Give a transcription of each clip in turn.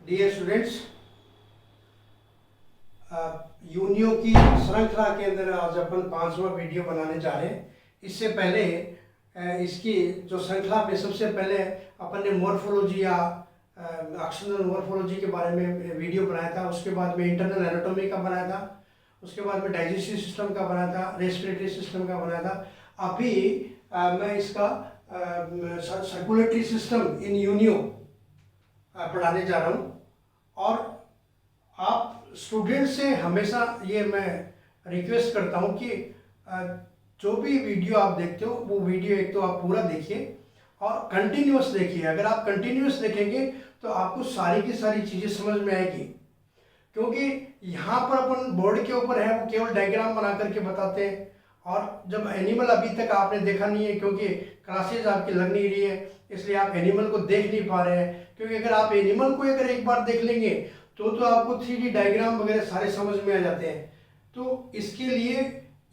Dear students, Unio की श्रृंखला के अंदर आज अपन 5वां वीडियो बनाने जा रहे हैं। इससे पहले इसकी जो श्रृंखला में सबसे पहले अपन ने मॉर्फोलॉजी या एक्शनल मॉर्फोलॉजी के बारे में वीडियो बनाया था। उसके बाद में इंटरनल एनाटॉमी का बनाया था। उसके बाद में डाइजेस्टिव सिस्टम का बनाया था, रेस्पिरेटरी सिस्टम का बनाया था। अभी मैं इसका सर्कुलेटरी सिस्टम इन यूनियो पढ़ाने जा रहा हूँ। और आप स्टूडेंट से हमेशा ये मैं रिक्वेस्ट करता हूँ कि जो भी वीडियो आप देखते हो वो वीडियो एक तो आप पूरा देखिए और कंटिन्यूअस देखिए। अगर आप कंटिन्यूअस देखेंगे तो आपको सारी की सारी चीज़ें समझ में आएगी, क्योंकि यहाँ पर अपन बोर्ड के ऊपर है वो केवल डायग्राम बना करके बताते हैं। और जब एनिमल अभी तक आपने देखा नहीं है, क्योंकि क्लासेज आपकी लग नहीं रही है, इसलिए आप एनिमल को देख नहीं पा रहे हैं। क्योंकि अगर आप एनिमल को अगर एक बार देख लेंगे तो आपको 3D डायग्राम वगैरह सारे समझ में आ जाते हैं। तो इसके लिए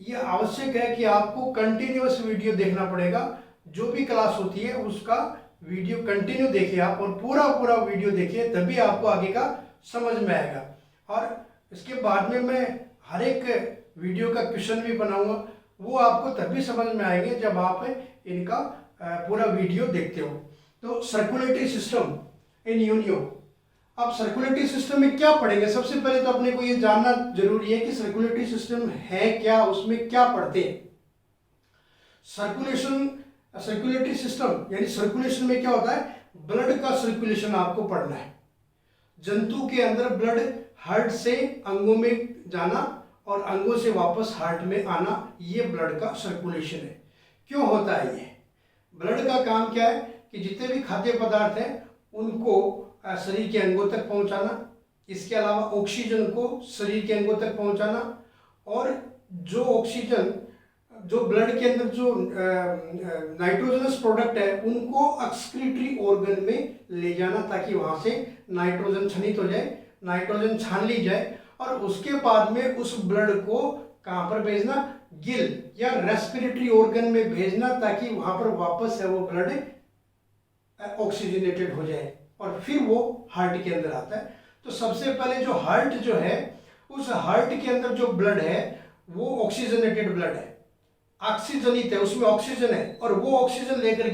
ये आवश्यक है कि आपको कंटिन्यूअस वीडियो देखना पड़ेगा। जो भी क्लास होती है उसका वीडियो कंटिन्यू देखिए आप, और पूरा वीडियो देखिए, तभी आपको आगे का समझ में आएगा। और इसके बाद में मैं हर एक वीडियो का क्वेश्चन भी बनाऊंगा, वो आपको तभी समझ में आएंगे जब आप इनका पूरा वीडियो देखते हो। तो सर्कुलेटरी सिस्टम इन यूनियो। अब सर्कुलेटरी सिस्टम में क्या पढ़ेंगे? सबसे पहले तो अपने को ये जानना जरूरी है कि सर्कुलेटरी सिस्टम है क्या, उसमें क्या पढ़ते हैं। सर्कुलेटरी सिस्टम यानी सर्कुलेशन में क्या होता है? ब्लड का सर्कुलेशन आपको पढ़ना है। जंतु के अंदर ब्लड हार्ट से अंगों में जाना और अंगों से वापस हार्ट में आना, ये ब्लड का सर्कुलेशन है। क्यों होता है ये? ब्लड का काम क्या है कि जितने भी खाद्य पदार्थ हैं उनको शरीर के अंगों तक पहुंचाना, इसके अलावा ऑक्सीजन को शरीर के अंगों तक पहुंचाना, और जो ऑक्सीजन जो ब्लड के अंदर जो नाइट्रोजनस प्रोडक्ट है उनको एक्सक्रीटरी ऑर्गन में ले जाना, ताकि वहां से नाइट्रोजन छनित हो जाए, नाइट्रोजन छान ली जाए, और उसके बाद में उस ब्लड को कहां पर भेजना? गिल या रेस्पिरेटरी ऑर्गन में भेजना, ताकि वहां पर वापस है वो ब्लड ऑक्सीजनेटेड हो जाए और फिर वो हार्ट के अंदर आता है। तो सबसे पहले जो हार्ट जो है, उस हार्ट के अंदर जो ब्लड है वो ऑक्सीजनेटेड ब्लड है, ऑक्सीजनित है, उसमें ऑक्सीजन है। और वो ऑक्सीजन लेकर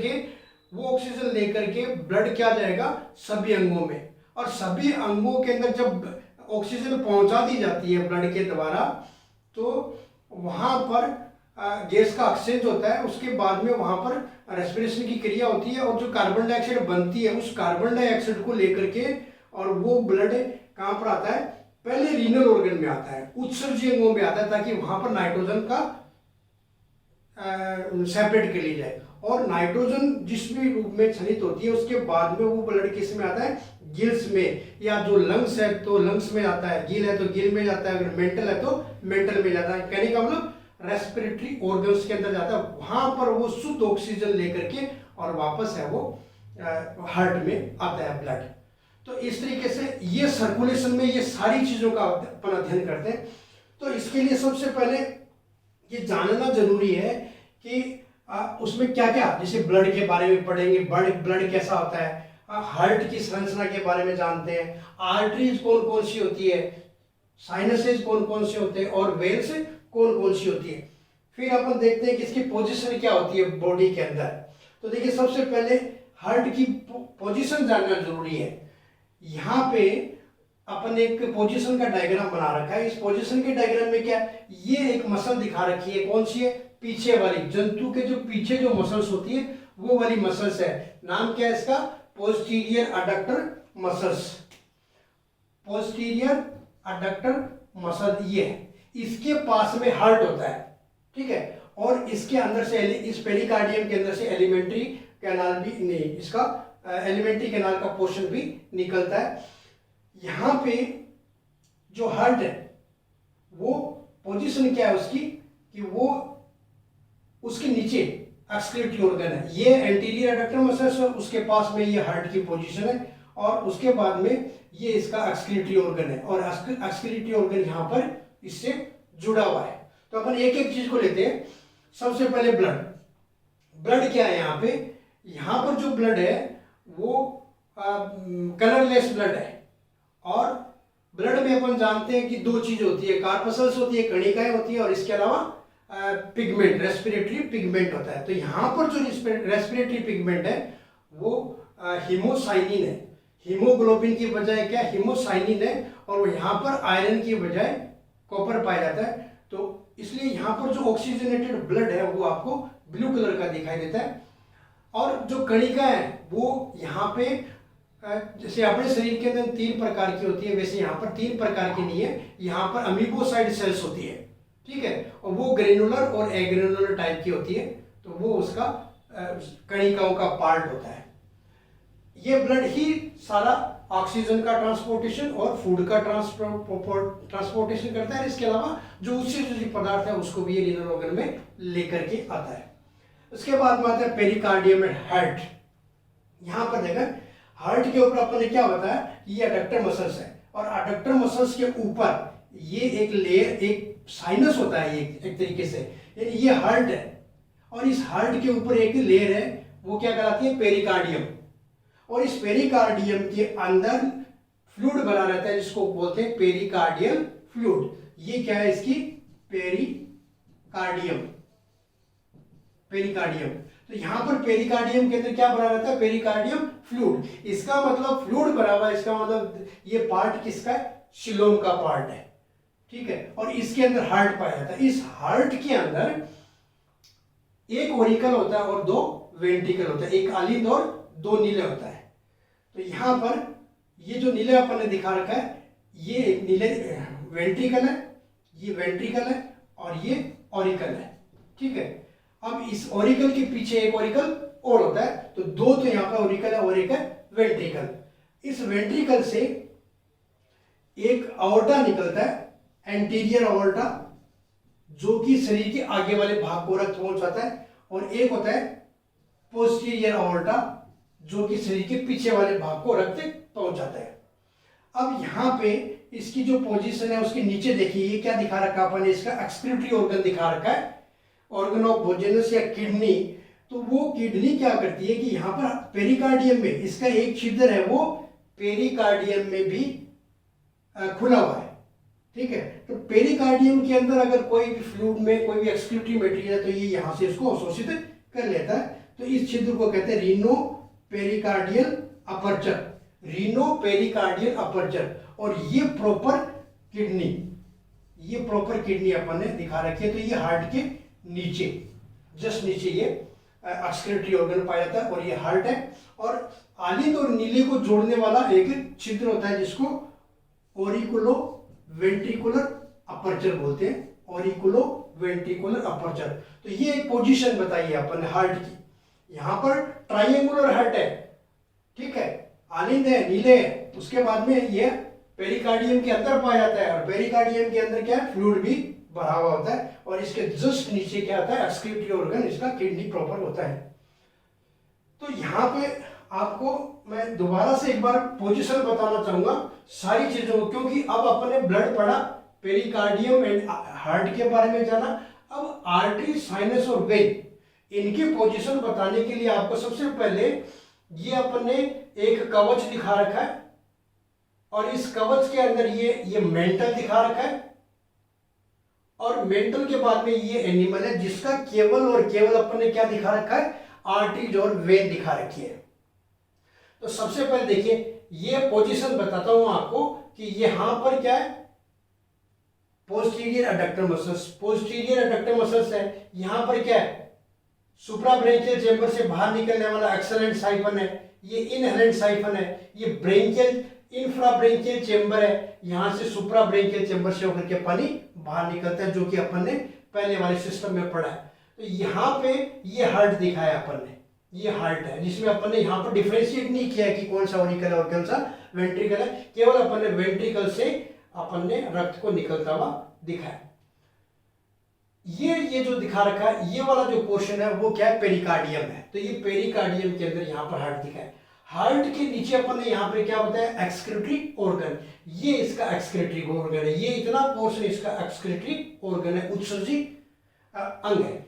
के ब्लड क्या जाएगा? सभी अंगों में। और सभी अंगों के अंदर जब ऑक्सीजन पहुंचा दी जाती है ब्लड के द्वारा, तो वहां पर गैस का एक्सचेंज होता है। उसके बाद में वहां पर रेस्पिरेशन की क्रिया होती है, और जो कार्बन डाइऑक्साइड बनती है उस कार्बन डाइऑक्साइड को लेकर के, और वो ब्लड कहां पर आता है? पहले रीनल ऑर्गन में आता है, उत्सर्जी अंगों में आता है, ताकि वहां पर नाइट्रोजन का सेपरेट कर ली जाए। और नाइट्रोजन जिस भी रूप में छनित होती है उसके बाद में वो ब्लड किस में आता है? गिल्स में, या जो लंग्स है तो लंग्स में आता है, गिल है तो गिल में जाता है, अगर मेंटल है तो मेंटल में जाता है। कहने का मतलब रेस्पिरेटरी ऑर्गन्स के अंदर जाता है, वहां पर वो शुद्ध ऑक्सीजन लेकर के और वापस है वो हार्ट में आता है ब्लड। तो इस तरीके से ये सर्कुलेशन में ये सारी चीजों का अपन अध्ययन करते हैं। तो इसके लिए सबसे पहले ये जानना जरूरी है कि उसमें क्या क्या, जैसे ब्लड के बारे में पढ़ेंगे, ब्लड कैसा होता है, हार्ट की संरचना के बारे में जानते हैं, आर्टरीज कौन कौन सी होती है, साइनसेज कौन कौन से होते हैं, और वेल्स कौन कौन सी होती है। फिर अपन देखते हैं कि इसकी पोजीशन क्या होती है बॉडी के अंदर। तो देखिए, सबसे पहले हार्ट की पोजीशन जानना जरूरी है। यहाँ पे अपन एक पोजीशन का डायग्राम बना रखा है। इस पोजीशन के डायग्राम में क्या, ये एक मसल दिखा रखी है, कौन सी है? पीछे वाली, जंतु के जो पीछे जो मसल्स होती है वो वाली मसल्स है। नाम क्या है इसका? Posterior adductor muscles. Posterior adductor muscle ये है। इसके पास में हार्ट होता है, ठीक है। और इसके अंदर से इस पेरिकार्डियम के अंदर से एलिमेंट्री कैनाल भी नहीं, इसका एलिमेंट्री कैनाल का पोर्शन भी निकलता है। यहाँ पे जो हार्ट है वो पोजीशन क्या है उसकी, कि वो उसके नीचे एक्सक्रीटरी ऑर्गन है, ये एंटीरियर एडक्टर मसल्स है, उसके पास में ये हार्ट की पोजीशन है, और उसके बाद में ये इसका एक्सक्रीटरी ऑर्गन है, और एक्सक्रीटरी ऑर्गन यहाँ पर इससे जुड़ा हुआ है। तो अपन एक एक चीज को लेते हैं। सबसे पहले ब्लड क्या है? यहाँ पर जो ब्लड है वो कलरलेस ब्लड है, और ब्लड में अपन जानते हैं कि दो चीज होती है, कार्पसल्स होती है, कणिकाएं होती है, और इसके अलावा पिगमेंट, रेस्पिरेटरी पिगमेंट होता है। तो यहाँ पर जो रेस्पिरेटरी पिगमेंट है वो हीमोसाइनिन है। हीमोग्लोबिन की बजाय क्या हीमोसाइनिन है, और वो यहाँ पर आयरन की बजाय कॉपर पाया जाता है। तो इसलिए यहाँ पर जो ऑक्सीजनेटेड ब्लड है वो आपको ब्लू कलर का दिखाई देता है। और जो कणिका है वो यहाँ पे जैसे अपने शरीर के अंदर 3 प्रकार की होती है, वैसे यहाँ पर 3 प्रकार की नहीं है। यहाँ पर अमीबोसाइड सेल्स होती है, ठीक है, और वो ग्रेनुलर और एग्रेनुलर टाइप की होती है। तो वो उसका कणिकाओं का पार्ट होता है। ये ब्लड ही सारा ऑक्सीजन का ट्रांसपोर्टेशन और फूड का ट्रांसपोर्टेशन करता है। इसके अलावा जो उत्सर्जित पदार्थ है उसको भी ये रीनल ऑर्गन में लेकर के आता है। उसके बाद में आता है पेरिकार्डियम एंड हार्ट। यहाँ पर देखा हार्ट के ऊपर अपन ने क्या बताया, ये अडक्टर मसल्स है, और अडक्टर मसल्स के ऊपर ये एक लेयर, एक साइनस होता है, ये एक तरीके से, यानी ये हार्ट है, और इस हार्ट के ऊपर एक लेयर है, वो क्या कहलाती है, पेरिकार्डियम। और इस पेरिकार्डियम के अंदर फ्लूइड बना रहता है जिसको बोलते हैं पेरिकार्डियल फ्लूइड। ये क्या है इसकी, पेरिकार्डियम। पेरिकार्डियम, तो यहां पर पेरिकार्डियम के अंदर क्या बना रहता है, पेरिकार्डियम फ्लूइड। इसका मतलब फ्लूइड बना हुआ है, इसका मतलब ये पार्ट किसका है, शिलोम का पार्ट है, ठीक है। और इसके अंदर हार्ट पाया जाता है। इस हार्ट के अंदर एक ओरिकल होता है और 2 वेंट्रिकल होता है, एक आलिंद और 2 नीले होता है। तो यहां पर ये जो नीले अपन ने दिखा रखा है, ये एक नीले वेंट्रिकल है, ये वेंट्रिकल है, और ये ओरिकल है, ठीक है। अब इस ओरिकल के पीछे एक ओरिकल और होता है, तो 2 तो यहाँ पर ओरिकल है और एक है वेंट्रिकल। इस वेंट्रिकल से एक अओर्टा निकलता है, एंटीरियर अओर्टा, जो कि शरीर के आगे वाले भाग को रक्त पहुंचाता है, और एक होता है पोस्टीरियर अओर्टा, जो कि शरीर के पीछे वाले भाग को रक्त पहुंचाता है। अब यहाँ पे इसकी जो पोजीशन है उसके नीचे देखिए, ये क्या दिखा रखा अपन ने, इसका एक्सक्रीटरी ऑर्गन दिखा रखा है, ऑर्गन ऑफ भोजेनस या किडनी। तो वो किडनी क्या करती है कि यहाँ पर पेरिकार्डियम में इसका एक छिद्र है, वो पेरिकार्डियम में भी खुला हुआ है, ठीक है। तो पेरिकार्डियम के अंदर अगर कोई भी फ्लूइड में कोई भी एक्सक्रीटरी मटेरियल है तो ये यहाँ से इसको अवशोषित कर लेता है। तो इस छिद्र को कहते हैं Reno pericardial aperture, Reno pericardial aperture. और ये प्रॉपर किडनी, ये प्रॉपर किडनी अपन ने दिखा रखी है। तो ये हार्ट के नीचे, जस्ट नीचे ये एक्सक्रीटरी ऑर्गन पाया जाता है, और ये हार्ट है। और आलिंद और नीले को जोड़ने वाला एक छिद्र होता है जिसको ओरिकुलो वेंट्रिकुलर अपर्चर बोलते हैं, ओरिकुलो वेंट्रिकुलर अपर्चर। तो ये एक पोजीशन बताई है अपन ने हार्ट की। यहां पर ट्राइंगुलर हार्ट है, ठीक है, आलिंद है, नीले है, उसके बाद में ये पेरिकार्डियम के अंदर पाया जाता है, और पेरिकार्डियम के अंदर क्या है, फ्लूइड भी भरा हुआ होता है, और इसके जस्ट नीचे क्या होता है, एक्सक्रीटरी ऑर्गन, इसका किडनी प्रॉपर होता है। तो यहाँ पे आपको मैं दोबारा से एक बार पोजीशन बताना चाहूंगा सारी चीजों को, क्योंकि अब अपने ब्लड पढ़ा, पेरिकार्डियम एंड हार्ट के बारे में जाना। अब आर्टरी, साइनस और वेन, इनकी पोजीशन बताने के लिए आपको सबसे पहले ये अपन ने एक कवच दिखा रखा है, और इस कवच के अंदर ये मेंटल दिखा रखा है, और मेंटल के बाद में ये एनिमल है जिसका केवल और केवल अपन ने क्या दिखा रखा है, आर्टरीज और वेन दिखा रखी है। तो सबसे पहले देखिए, ये पोजीशन बताता हूं आपको कि यहां पर क्या है, posterior adductor muscles, posterior adductor muscles है। यहां पर क्या है, सुप्राब्रेंकियल चेंबर से बाहर निकलने वाला एक्सलेंट साइफन है, ये इनहेलेंट साइफन है। ये ब्रेंकियल इंफ्राब्रेंकियल चेंबर है, यहां से सुप्राब्रेंकियल चेंबर से होकर के पानी बाहर निकलता है, जो कि अपन ने पहले वाले सिस्टम में पढ़ा है। तो यहाँ पे ये हार्ट दिखाया अपन ने, ये हार्ट है, जिसमें अपन ने यहाँ पर डिफरेंशिएट नहीं किया कि कौन सा ओरिकल है और कौन सा वेंट्रिकल है, केवल अपन ने वेंट्रिकल से अपन ने रक्त को निकलता हुआ दिखाया। ये जो दिखा रखा है, ये वाला जो पोर्शन है वो क्या है, पेरिकार्डियम है। तो ये पेरिकार्डियम के अंदर यहाँ पर हार्ट दिखा है। हार्ट के नीचे अपन ने यहाँ पे क्या बताया, एक्सक्रीटरी ऑर्गन, ये इसका एक्सक्रीटरी ऑर्गन है, ये इतना पोर्शन इसका एक्सक्रीटरी ऑर्गन है, उत्सर्जी अंग है।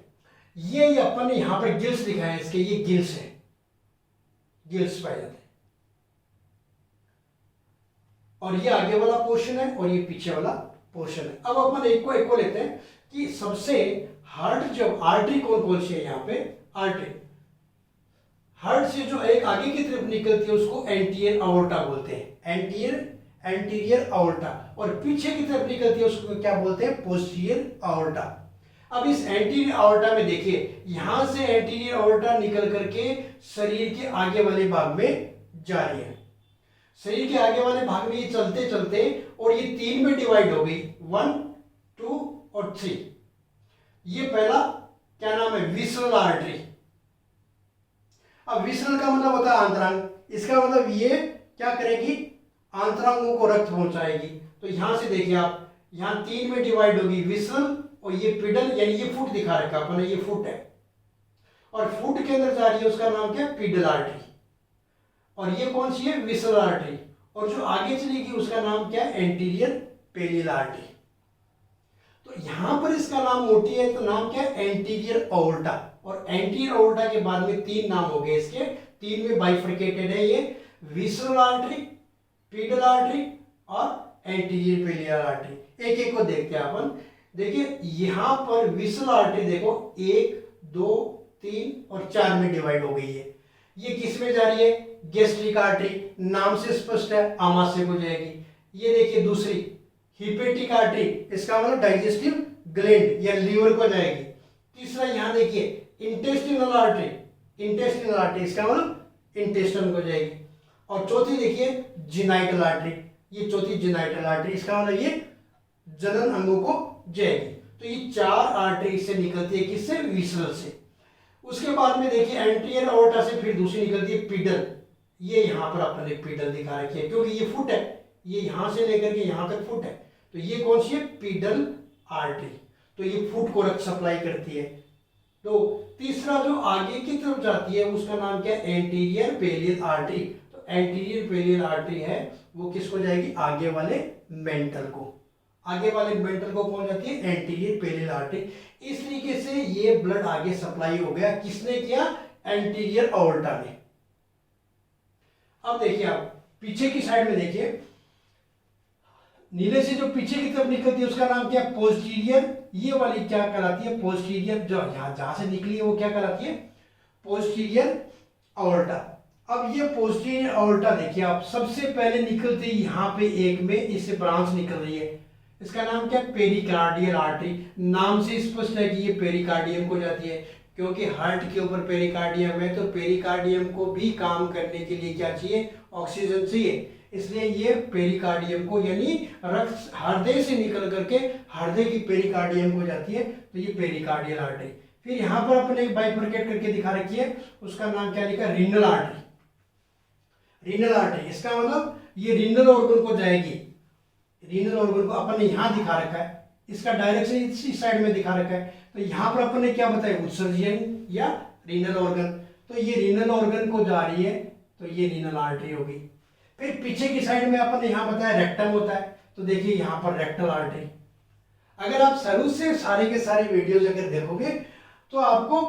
ये अपन ने यहाँ पर गिल्स दिखाया है इसके, ये गिल्स है, गिल्स पाए जाते हैं। और ये आगे वाला पोर्शन है और ये पीछे वाला पोर्शन है। अब अपन एक को लेते हैं कि सबसे हार्ड जो आर्टरी कौन कौन सी है यहाँ पे। आर्टरी हार्ट से जो एक आगे की तरफ निकलती है उसको एंटीरियर अओर्टा बोलते हैं, एंटीरियर अओर्टा, और पीछे की तरफ निकलती है उसको क्या बोलते हैं, पोस्टीरियर अओर्टा। अब इस एंटीरियर अओर्टा में देखिए यहां से एंटीरियर अओर्टा निकल करके शरीर के आगे वाले भाग में जा रही है। शरीर के आगे वाले भाग में ये चलते चलते और ये 3 में डिवाइड हो गई, 1, 2 और 3। ये पहला क्या नाम है, विसरल आर्टरी। अब विसरल का मतलब होता है आंतरांग, इसका मतलब ये क्या करेगी, आंतरांगों को रक्त पहुंचाएगी। तो यहां से देखिए आप, यहां 3 में डिवाइड होगी, विसरल और ये पिडल, यानी ये फुट दिखा रखा अपन ने, ये फुट है और फुट के अंदर जा रही है, उसका नाम क्या है, पिडल आर्टरी। और ये कौन सी है, विसरल आर्टरी। और जो आगे चलेगी उसका नाम क्या है, एंटीरियर पेलियल आर्टरी। तो यहां पर इसका नाम मोटी है तो नाम क्या है, एंटीरियर अओर्टा। और एंटीरियर अओर्टा के बाद में 3 नाम हो गए इसके, 3 में बाइफरकेटेड है ये, विसरल आर्टरी, पीडल आर्टरी और एंटीरियर पेलियल आर्टरी। एक एक को देखते हैं अपन। देखिए यहां पर विसरल आर्टरी देखो 1, 2, 3 और 4 में डिवाइड हो गई है। ये किस में जा रही है, गैस्ट्रिक आर्टरी, नाम से स्पष्ट है, आमाशय को जाएगी। ये देखिए दूसरी हिपेटिक आर्टरी, इसका मतलब डाइजेस्टिव ग्लैंड या लीवर को जाएगी। तीसरा यहां देखिए इंटेस्टिनल आर्टरी, इंटेस्टिनल आर्टरी इसका मतलब इंटेस्टाइन को जाएगी। और चौथी देखिए जिनाइटल आर्टरी, ये चौथी जिनाइटल आर्टरी, इसका मतलब ये जनन अंगों को जाएगी। तो ये 4 आर्टरी से निकलती है, किससे, विसरल से। उसके बाद में देखिए एंटीरियर अओर्टा से फिर दूसरी निकलती है पीडल। ये यहां पर अपन ने पीडल दिखा रखी है क्योंकि ये फुट है, ये यहां से लेकर के यहां तक फुट है, तो ये कौन सी है, पीडल आर्टरी। तो ये फुट को रक्त सप्लाई करती है। तो तीसरा जो आगे की तरफ जाती है उसका नाम क्या है, एंटीरियर पेलियल आर्टरी। तो एंटीरियर पेलियल आर्टरी है वो किसको जाएगी, आगे वाले मेंटल को, आगे वाले मेंटल को पहुंच जाती है एंटीरियर पेलियल आर्टरी। इस तरीके से ये ब्लड आगे सप्लाई हो गया, किसने किया, एंटीरियर अओर्टा ने। अब देखिए आप पीछे की साइड में देखिए, नीले से जो पीछे की तरफ निकलती है उसका नाम क्या है, पोस्टीरियर। ये वाली क्या कहलाती है, पोस्टीरियर, जो यहां जहां से निकली है वो क्या कहलाती है, पोस्टीरियर अओर्टा। अब ये पोस्टीरियर अओर्टा देखिए आप, सबसे पहले निकलती है यहाँ पे एक में, इससे ब्रांच निकल रही है, इसका नाम क्या है, पेरिकार्डियल आर्टरी। नाम से स्पष्ट है कि ये पेरिकार्डियम को जाती है, क्योंकि हार्ट के ऊपर पेरिकार्डियम है, तो पेरिकार्डियम को भी काम करने के लिए क्या चाहिए, ऑक्सीजन चाहिए। इसलिए ये पेरिकार्डियम को, यानी रक्त हृदय से निकल करके हृदय की पेरिकार्डियम को जाती है, तो ये पेरिकार्डियल आर्टरी। फिर यहाँ पर अपने एक बाइफरकेट करके दिखा रखी है, उसका नाम क्या लिखा, रीनल आर्टरी। रीनल आर्टरी इसका मतलब ये रीनल ऑर्गन को जाएगी, रीनल ऑर्गन को अपन ने यहाँ दिखा रखा है, इसका डायरेक्शन इसी साइड में दिखा रखा है। तो यहाँ पर अपन ने क्या बताया, उत्सर्जन या रीनल ऑर्गन। तो ये रीनल ऑर्गन को जा रही है, तो ये रीनल आर्टरी होगी। फिर पीछे की साइड में अपन ने यहाँ बताया रेक्टम होता है, तो देखिए यहाँ पर रेक्टल आर्टरी। अगर आप शुरू से सारे के सारे वीडियोज अगर देखोगे तो आपको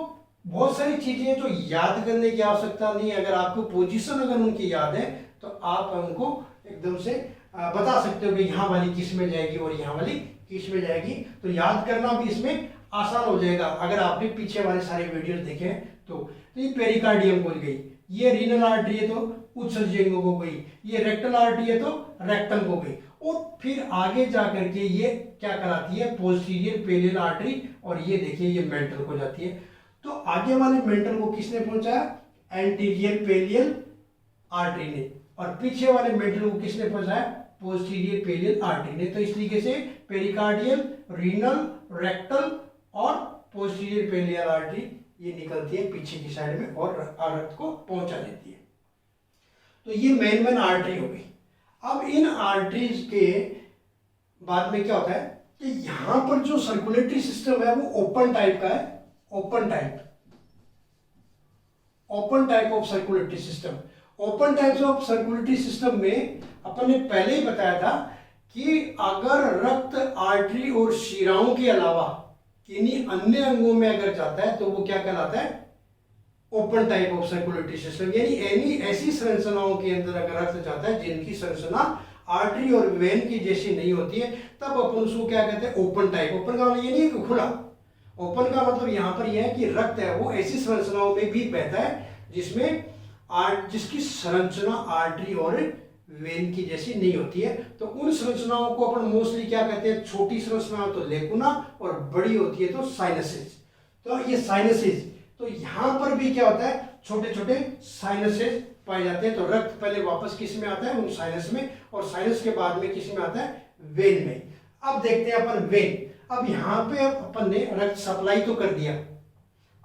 बहुत सारी चीजें जो याद करने की आवश्यकता नहीं है। अगर आपको पोजीशन अगर उनकी याद है तो आप उनको एकदम से बता सकते हो कि यहाँ वाली किस में जाएगी और यहाँ वाली किस में जाएगी, तो याद करना भी इसमें आसान हो जाएगा अगर आपने पीछे वाले सारे वीडियोस देखे हैं। तो ये पेरिकार्डियम को गई, ये रीनल आर्टरी है तो उत्सर्जक को गई, ये रेक्टल आर्टरी है तो रेक्टम को गई, और फिर आगे जा करके ये क्या कराती है, पोस्टीरियर पेलियल आर्टरी, और ये देखिए ये मेंटल को जाती है। तो आगे वाले मेंटल को किसने पहुंचाया, एंटीरियर पेलियल आर्टरी ने, और पीछे वाले मेंटल को किसने पहुंचाया, पोस्टीरियर पेलियल आर्टरी ने। तो इस तरीके से पेरिकार्डियल, रीनल, रेक्टल और पोस्टीरियर पेलियल आर्टरी ये निकलती है पीछे की साइड में और रक्त को पहुंचा देती है। तो ये मेन आर्टरी हो गई। अब इन आर्टरीज के बाद में क्या होता है कि यहां पर जो सर्कुलेटरी सिस्टम है वो ओपन टाइप का है, open type of circulatory system. Open types of circulatory system में अपन ने पहले ही बताया था कि अगर रक्त आर्टरी और शिराओं के अलावा किन्हीं अन्य अंगों में अगर जाता है तो वो क्या कहलाता है, open type of circulatory system. यानी ऐसी संरचनाओं के अंदर अगर रक्त जाता है जिनकी संरचना आर्टरी और वेन की जैसी नहीं होती है, तब अपन उसको क्या कहते हैं, ओपन टाइप। ओपन का मतलब ये नहीं है कि खुला, ओपन का मतलब यहाँ पर यह है कि रक्त है वो ऐसी संरचनाओं में भी बहता है जिसमें जिसकी संरचना आर्टरी और वेन की जैसी नहीं होती है। तो उन संरचनाओं को अपन मोस्टली क्या कहते हैं, छोटी संरचना तो लेकुना और बड़ी होती है तो साइनसेस। तो ये साइनसेस, तो यहाँ पर भी क्या होता है, छोटे छोटे साइनसेस पाए जाते हैं। तो रक्त पहले वापस किस में आता है, उन साइनस में, और साइनस के बाद में किस में आता है, वेन में। अब देखते हैं अपन वेन। अब यहाँ पे अपन ने रक्त सप्लाई तो कर दिया,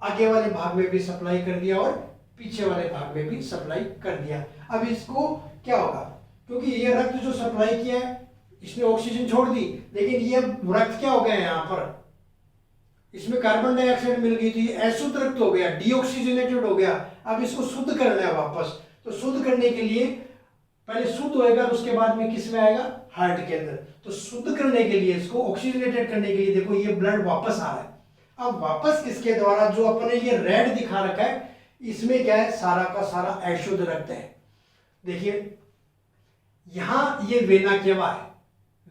आगे वाले भाग में भी सप्लाई कर दिया और पीछे वाले भाग में भी सप्लाई कर दिया। अब इसको क्या होगा, क्योंकि ये रक्त जो सप्लाई किया है इसने ऑक्सीजन छोड़ दी, लेकिन ये रक्त क्या हो गया यहाँ पर, इसमें कार्बन डाइऑक्साइड मिल गई थी, अशुद्ध रक्त हो गया, डीऑक्सीजनेटेड हो गया। अब इसको शुद्ध करना है वापस। तो शुद्ध करने के लिए पहले शुद्ध होएगा, उसके बाद में किस में आएगा, हार्ट के अंदर। तो शुद्ध करने के लिए, इसको ऑक्सीजनेटेड करने के लिए, देखो ये ब्लड वापस आ रहा है। अब वापस किसके द्वारा, जो अपने ये रेड दिखा रखा है, इसमें क्या है, सारा का सारा अशुद्ध रक्त है। देखिए यहां ये वेना केवा है,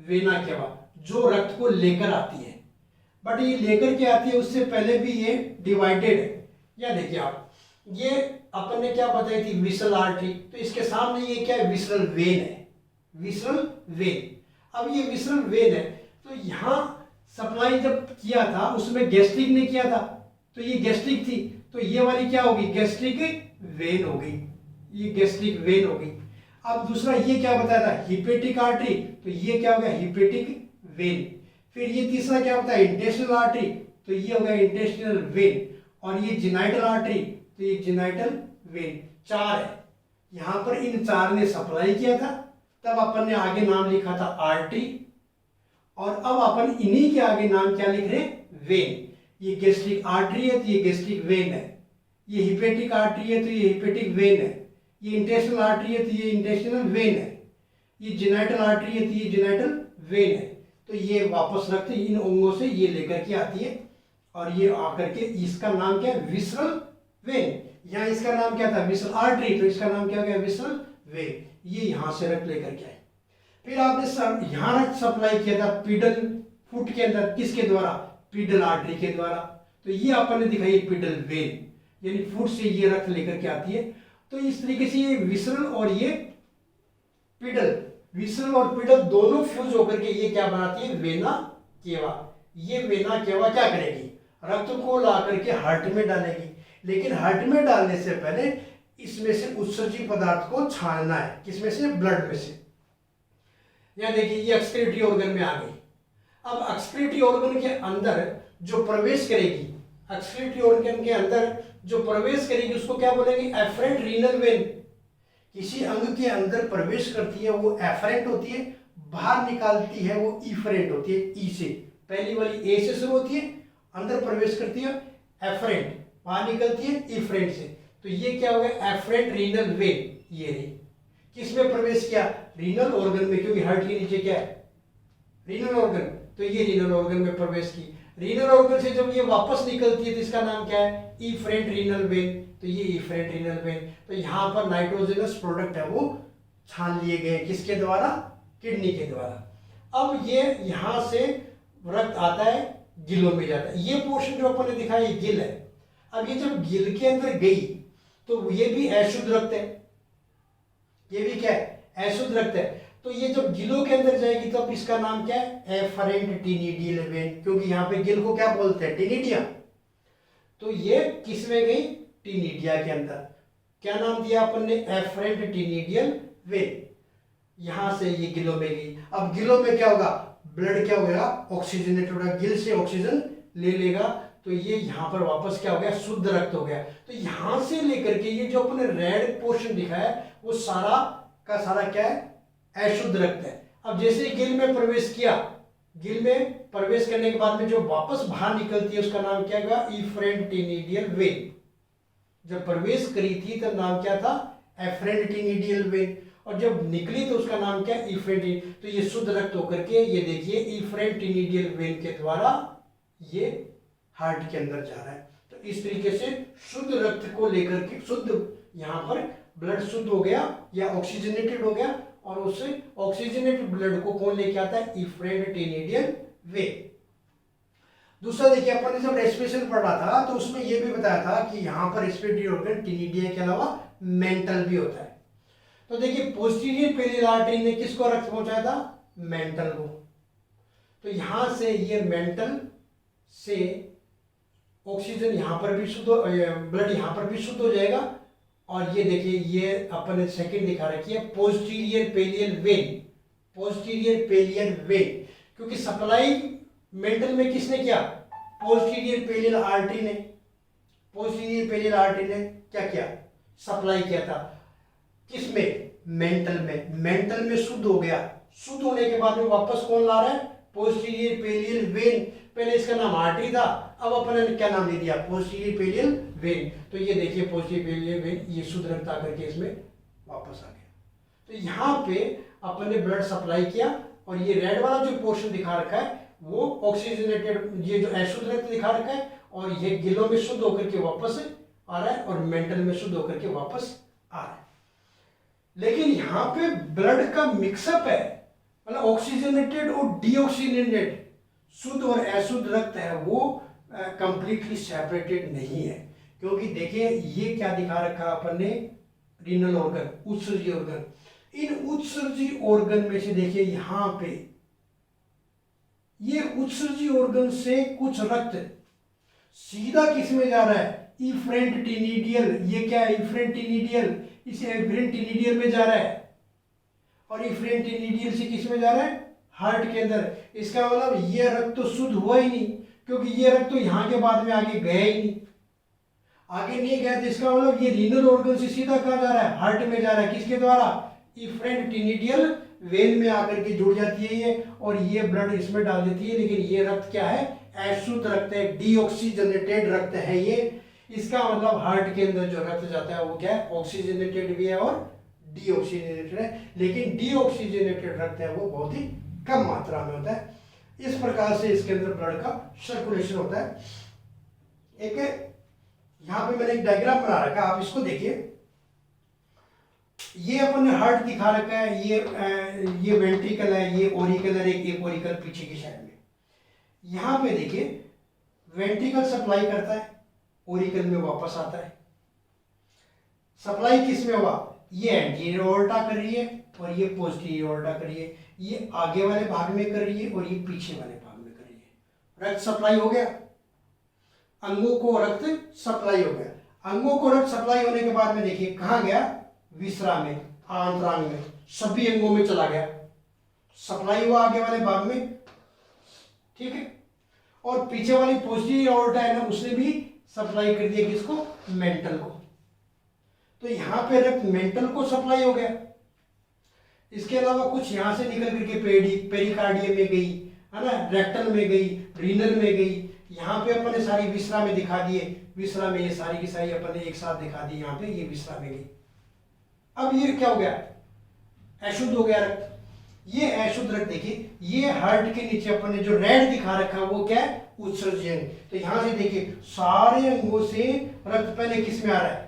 वेना केवा जो रक्त को लेकर आती है, बट ये लेकर के आती है उससे पहले भी ये डिवाइडेड है। या देखिए आप, ये अपन ने क्या बताई थी, विसरल आर्टरी, तो इसके सामने ये क्या है, विसरल वेन है, विसरल वेन। अब ये विसरल वेन है, तो यहां सप्लाई जब किया था उसमें गैस्ट्रिक ने किया था, तो ये गैस्ट्रिक थी, तो ये वाली क्या होगी, गैस्ट्रिक वेन हो गई, ये गैस्ट्रिक वेन हो गई। अब दूसरा ये क्या बताया था, हिपेटिक आर्टरी, तो ये क्या हो गया, हिपेटिक वेन। फिर ये तीसरा क्या होता है, इंटेस्टिनल आर्टरी, तो ये हो गया इंटेस्टिनल वेन। और ये जिनाइटल आर्टरी, तो ये जिनाइटल वेन। चार है यहां पर, इन चार ने सप्लाई किया था, तब अपन ने आगे नाम लिखा था आर्टरी, और अब अपन इन्हीं के आगे नाम क्या लिख रहे हैं, वेन। ये गैस्ट्रिक आर्टरी है तो ये गैस्ट्रिक वेन है, ये हिपेटिक आर्टरी है तो ये हिपेटिक वेन है, ये इंटेस्टिनल आर्टरी है तो ये इंटेस्टिनल वेन है, ये जिनाइटल आर्टरी है तो ये जिनाइटल वेन है। तो ये वापस रखते इन अंगों से ये लेकर के आती है, और ये आकर के इसका नाम क्या है, विसरल वेन। यहाँ इसका नाम क्या था, विसरल आर्टरी, तो इसका नाम क्या हो गया, विसरल वेन। ये यहां से रक्त लेकर के आए। फिर आपने यहाँ रक्त सप्लाई किया था पीडल फुट के अंदर, किसके द्वारा, पीडल आर्टरी के द्वारा। तो ये अपन ने दिखाई पीडल वेन, यानी फुट से ये रक्त लेकर के आती है। तो इस तरीके से ये विसरल और ये पीडल, विसरल और पीडल दोनों फ्यूज होकर के ये क्या बनाती है, वेना केवा। ये वेना केवा क्या करेगी, रक्त को ला करके हार्ट में डालेगी, लेकिन हार्ट में डालने से पहले इसमें से उत्सर्जी पदार्थ को छानना है, किसमें से, ब्लड में से। या देखिए ये एक्सक्रीटरी ऑर्गन में आ गई। अब एक्सक्रीटरी ऑर्गन के अंदर जो प्रवेश करेगी, एक्सक्रीटरी ऑर्गन के अंदर जो प्रवेश करेगी उसको क्या बोलेंगे, एफरेंट रीनल वेन। किसी अंग के अंदर प्रवेश करती है वो एफरेंट होती है, बाहर निकालती है वो इफरेंट होती है, ई से। पहली वाली ए से शुरू होती है, अंदर प्रवेश करती है एफरेंट, बाहर निकलती है इफरेंट से। तो ये क्या हो गया, एफरेंट रीनल वेन। ये रही, किसमें प्रवेश किया, रीनल ऑर्गन में, क्योंकि हार्ट के नीचे क्या है, रीनल ऑर्गन, तो ये रीनल ऑर्गन में प्रवेश की। रीनल ऑर्गन से जब ये वापस निकलती है तो इसका नाम क्या है, इफरेंट रीनल वेन। तो ये इफरेंट रीनल वेन। तो यहाँ पर नाइट्रोजनस प्रोडक्ट है वो छान लिए गए, किसके द्वारा, किडनी के द्वारा। अब ये यहाँ से रक्त आता है, गिलों में जाता है। ये पोर्शन जो अपन ने दिखाया ये गिल है। अब ये जब गिल के अंदर गई तो ये भी अशुद्ध रक्त है, ये भी क्या है, अशुद्ध रक्त है। तो ये जब गिलों के अंदर जाएगी तब इसका नाम क्या है, एफरेंट टीनिडियल वेन, क्योंकि यहाँ पे गिल को क्या बोलते हैं, टीनिडिया। तो ये किस में गई, टीनिडिया के अंदर। क्या नाम दिया अपन ने, एफरेंट टीनिडियल वेन। यहां से ये गिलों में गई। अब गिलों में क्या होगा, ब्लड क्या होगा, ऑक्सीजनेट होगा, गिल से ऑक्सीजन ले लेगा, तो ये यहाँ पर वापस क्या हो गया, शुद्ध रक्त हो गया। तो यहां से लेकर के ये जो अपने रेड पोर्शन दिखा है वो सारा का सारा क्या है, अशुद्ध रक्त है। अब जैसे गिल में प्रवेश किया, गिल में प्रवेश करने के बाद में जो वापस बाहर निकलती है उसका नाम क्या होगा, इफरेंट टीनिडियल वेन। जब प्रवेश करी थी तब नाम क्या था, एफरेंट टीनिडियल वेन, और जब निकली तो उसका नाम क्या, इफरेंट। तो ये शुद्ध रक्त होकर के ये देखिए इफरेंट टीनिडियल वेन के द्वारा ये हार्ट के अंदर जा रहा है। तो इस तरीके से शुद्ध रक्त को लेकर के, शुद्ध यहाँ पर ब्लड शुद्ध हो गया या ऑक्सीजनेटेड हो गया, और उससे ऑक्सीजनेटेड ब्लड को कौन लेके आता है, इफ्रेंटिनिडियल वेन। दूसरा देखिए, अपन ने जब रेस्पिरेशन पढ़ा था तो उसमें यह भी बताया था कि यहाँ पर रेस्पिरेटरी ऑर्गन टिनिडिया के अलावा मेंटल भी होता है। तो देखिए पोस्टीरियर पेरियल आर्टरी ने किसको रक्त पहुंचाया था, मेंटल को। तो यहां से ये मेंटल से ऑक्सीजन यहां पर भी शुद्ध, ब्लड यहां पर भी शुद्ध हो जाएगा। और ये देखिए ये अपन ने सेकंड दिखा रखी है posterior Periyar when, posterior Periyar when, क्योंकि सप्लाई मेंटल में किसने किया, पोस्टीरियर पेरियल आर्टरी ने, पोस्टीरियर पेरियल आर्टरी ने क्या किया, सप्लाई किया था किसमें, मेंटल में। मेंटल में शुद्ध हो गया, शुद्ध होने के बाद में वापस कौन ला रहा है, पोस्टीरियर पेरियल वेन। पहले इसका नाम आर्टरी था, अब अपन ने क्या नाम दे दिया, पोस्टीरियर पेरियल वेन। तो ये देखिए पोस्टीरियर पेरियल वेन, ये शुद्ध रक्त आकर के इसमें वापस आ गया। तो यहाँ पे अपन ने ब्लड सप्लाई किया और ये रेड वाला जो पोर्शन दिखा रखा है वो ऑक्सीजनेटेड, ये जो अशुद्ध रक्त दिखा रखा है, और ये गिलों में शुद्ध होकर के वापस आ रहा है और मेंटल में शुद्ध होकर के वापस आ रहा है। लेकिन यहाँ पे ब्लड का मिक्सअप है, मतलब ऑक्सीजनेटेड और डीऑक्सीजनेटेड, शुद्ध और अशुद्ध रक्त है वो कंप्लीटली सेपरेटेड नहीं है। क्योंकि देखिए ये क्या दिखा रखा अपन ने, रीनल ऑर्गन, उत्सर्जी ऑर्गन। इन उत्सर्जी ऑर्गन में से देखिए यहाँ पे ये उत्सर्जी ऑर्गन से कुछ रक्त सीधा किस में जा रहा है, इफ्रेंटिनिडियल। ये क्या है, इफ्रेंटिनिडियल, इस इफ्रेंटिनिडियल में जा रहा है। और इफ्रेंटिनिडियल से किस में जा रहा है, हार्ट के अंदर। इसका मतलब ये रक्त तो शुद्ध हुआ ही नहीं, क्योंकि ये रक्त तो यहाँ के बाद में आगे गया ही नहीं, आगे नहीं गया। तो इसका मतलब ये रीनल ऑर्गन से सीधा कहाँ जा रहा है, हार्ट में जा रहा है। किसके द्वारा, इफ्रेंटिनिडियल वेन में आकर के जुड़ जाती है ये, और ये ब्लड इसमें डाल देती है। लेकिन ये रक्त क्या है, अशुद्ध रक्त है, डीऑक्सीजनेटेड रक्त है ये। इसका मतलब हार्ट के अंदर जो रक्त जाता है वो क्या है, ऑक्सीजनेटेड भी है और डीऑक्सीजनेटेड है। लेकिन डीऑक्सीजनेटेड रक्त है वो बहुत ही कम मात्रा में होता है। इस प्रकार से इसके अंदर ब्लड का सर्कुलेशन होता है। एक यहाँ पे मैंने एक डायग्राम बना रखा है, आप इसको देखिए। ये अपन ने हार्ट दिखा रखा है, ये वेंट्रिकल है, ये ओरिकल है, एक ओरिकल पीछे की साइड में। यहाँ पे देखिए वेंट्रिकल सप्लाई करता है, ओरिकल में वापस आता है। सप्लाई किस में हुआ, ये एंटीरियर ऑर्टा कर रही है और ये पोस्टीरियर ऑर्टा कर रही है। ये आगे वाले भाग में कर रही है और ये पीछे वाले भाग में कर रही है। रक्त सप्लाई हो गया, अंगों को रक्त सप्लाई हो गया। अंगों को रक्त सप्लाई होने के बाद में देखिए कहाँ गया, विसरा में, आंतरांग में, सभी अंगों में चला गया, सप्लाई हुआ आगे वाले भाग में, ठीक है। और पीछे वाली पोस्टीरियर ऑर्टा है ना, उसने भी सप्लाई कर दिया किसको, मेंटल को। तो यहाँ पे रक्त मेंटल को सप्लाई हो गया। इसके अलावा कुछ यहाँ से निकल करके पेरिकार्डियम में गई, है ना, रेक्टल में गई, रीनल में गई। यहाँ पे अपन ने सारी विसरा में दिखा दिए, विसरा में ये सारी की सारी अपन ने एक साथ दिखा दी। यहाँ पे ये विसरा में गई। अब ये क्या हो गया, अशुद्ध हो गया रक्त। ये अशुद्ध रक्त देखिए, ये हार्ट के नीचे अपन ने जो रेड दिखा रखा है वो क्या है, उत्सर्जी अंग। तो यहां से देखिए सारे अंगों से रक्त पहले किस में आ रहा है,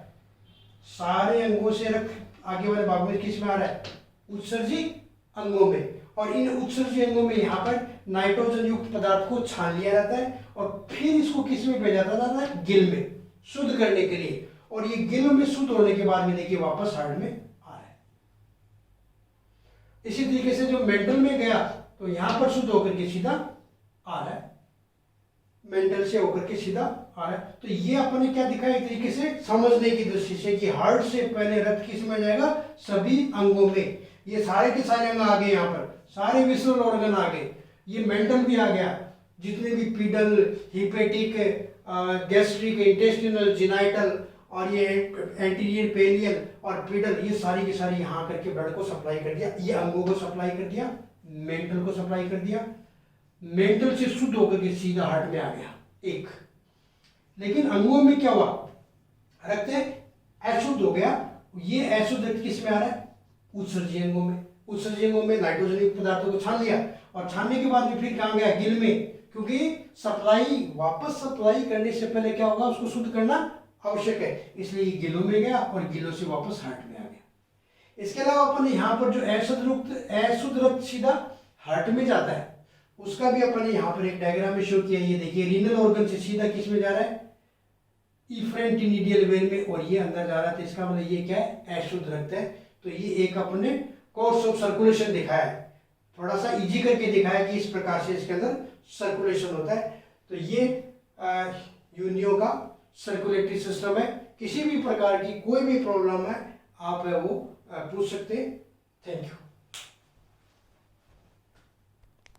सारे अंगों से रक्त आगे वाले भाग में किस में आ रहा है, उत्सर्जी अंगों में। और इन उत्सर्जी अंगों में यहाँ पर नाइट्रोजन युक्त पदार्थ को छान लिया जाता है और फिर इसको किस में भेजा जाता है, गिल में, शुद्ध करने के लिए। और ये गिल में शुद्ध होने के बाद में देखिए वापस हार्ट में आ रहा है। इसी तरीके से जो मेंटल में गया तो यहां पर शुद्ध होकर के सीधा आ रहा है, मेंटल से होकर के सीधा आ रहा है। तो ये अपन ने क्या दिखाया, एक तरीके से समझने की दृष्टि से कि हार्ट से पहले रक्त किस में जाएगा, सभी अंगों में। ये सारे के सारे अंग आ गए, यहाँ पर सारे विसरल ऑर्गन आ गए, ये मेंटल भी आ गया, जितने भी pedal, hepatic, gastric, intestinal, genital और ये एंटीरियर पेरियल और पीडल, ये सारी की सारी यहाँ करके ब्लड को सप्लाई कर दिया। ये अंगों को सप्लाई कर दिया, मेंटल को सप्लाई कर दिया, मेंटल से शुद्ध होकर के सीधा हार्ट में आ गया एक। लेकिन अंगों में क्या हुआ, रक्त अशुद्ध हो गया। ये अशुद्ध रक्त किस में आ रहा है, उत्सर्जी अंगों में। उत्सर्जी अंगों में नाइट्रोजन युक्त पदार्थों को छान लिया और छानने के बाद में फिर कहाँ गया, गिल में, क्योंकि सप्लाई, वापस सप्लाई करने से पहले क्या होगा, उसको शुद्ध करना आवश्यक है, इसलिए गिलों में गया और गिलों से वापस हार्ट में आ गया। इसके अलावा अपन यहाँ पर जो अशुद्ध रक्त सीधा हार्ट में जाता है, उसका भी अपन यहाँ पर एक डायग्राम में शो किया। ये देखिए, रीनल ऑर्गन से सीधा किस में जा रहा है, इफ्रेंटिनिडियल वेन में, और ये अंदर जा रहा था। इसका मतलब ये क्या है, अशुद्ध रक्त है। तो ये एक अपने कोर्स ऑफ सर्कुलेशन दिखाया है, थोड़ा सा इजी करके दिखाया कि इस प्रकार से इसके अंदर सर्कुलेशन होता है। तो ये यूनियो का सर्कुलेटरी सिस्टम है। किसी भी प्रकार की कोई भी प्रॉब्लम है आप वो पूछ सकते हैं। Thank you.